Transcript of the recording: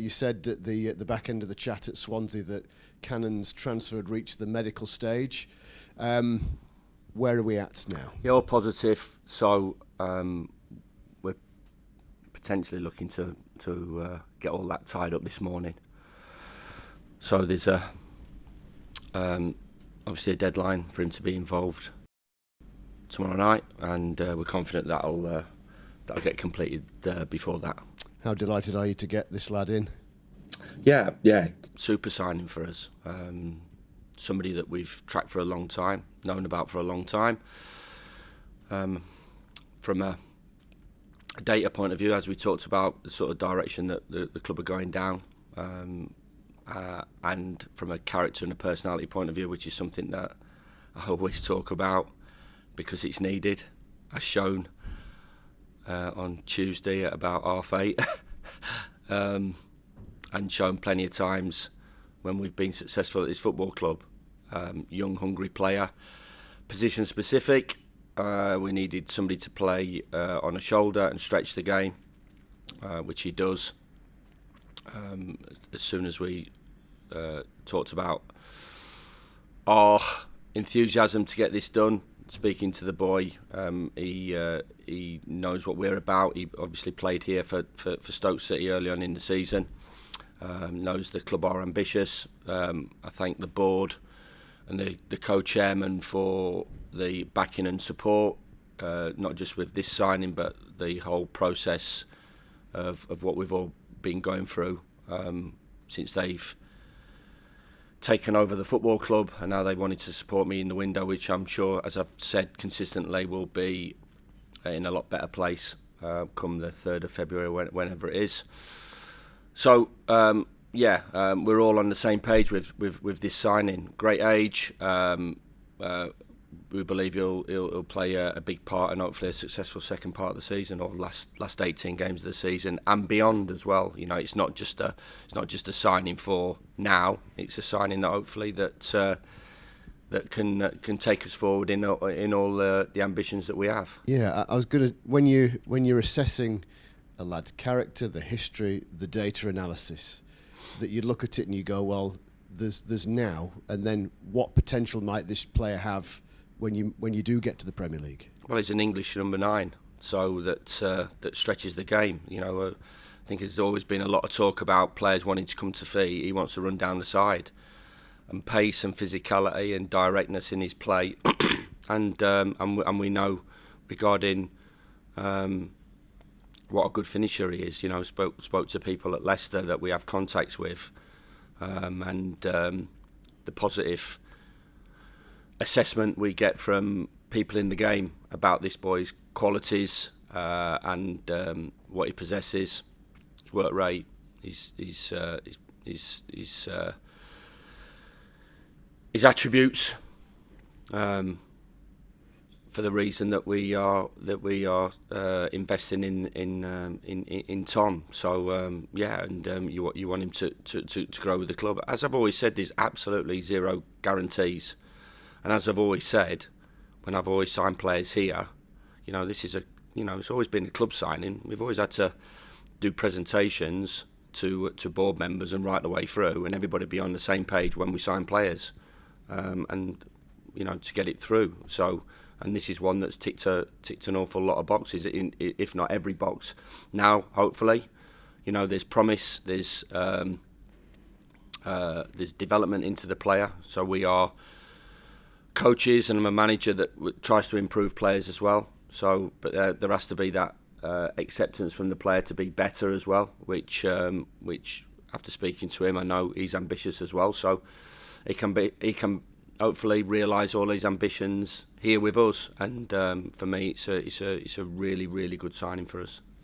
You said at the back end of the chat at Swansea that Cannon's transfer had reached the medical stage. Where are we at now? Yeah, all positive. So we're potentially looking to get all that tied up this morning. So there's obviously a deadline for him to be involved tomorrow night, and we're confident that'll get completed before that. How delighted are you to get this lad in? Yeah, super signing for us. Somebody that we've tracked for a long time, known about for a long time. From a data point of view, as we talked about, the sort of direction that the club are going down, and from a character and a personality point of view, which is something that I always talk about because it's needed, as shown on Tuesday at about 8:30, and shown plenty of times when we've been successful at this football club. Young, hungry player, position specific. We needed somebody to play on a shoulder and stretch the game, which he does. As soon as we talked about our enthusiasm to get this done, speaking to the boy, he knows what we're about. He obviously played here for Stoke City early on in the season. Knows the club are ambitious. I thank the board and the co-chairman for the backing and support, not just with this signing, but the whole process of what we've all been going through since they've taken over the football club, and now they wanted to support me in the window, which I'm sure, as I've said consistently, will be in a lot better place come the 3rd of February, whenever it is. So we're all on the same page with this signing. Great age. We believe he'll play a big part and hopefully a successful second part of the season, or last 18 games of the season and beyond as well. You know, it's not just a signing for now. It's a signing that hopefully that can take us forward in all the ambitions that we have. Yeah, I was gonna when you're assessing a lad's character, the history, the data analysis, that you look at it and you go, well, there's now, and then what potential might this player have when you do get to the Premier League? Well, he's an English number 9, so that stretches the game. You know, I think there's always been a lot of talk about players wanting to come to Fee. He wants to run down the side, and pace and physicality and directness in his play, and we know regarding what a good finisher he is. You know, spoke to people at Leicester that we have contacts with, and the positive assessment we get from people in the game about this boy's qualities and what he possesses, his work rate, his attributes. For the reason that we are investing in Tom, so you want him to grow with the club. As I've always said, there's absolutely zero guarantees, and as I've always said, when I've always signed players here, you know, this is it's always been a club signing. We've always had to do presentations to board members and right the way through, and everybody be on the same page when we sign players, and you know, to get it through. So. And this is one that's ticked an awful lot of boxes, if not every box. Now, hopefully, you know, there's promise, there's development into the player. So we are coaches, and I'm a manager that tries to improve players as well. So, but there has to be that acceptance from the player to be better as well. Which after speaking to him, I know he's ambitious as well. So he can hopefully realise all his ambitions here with us, and for me, it's a really, really good signing for us.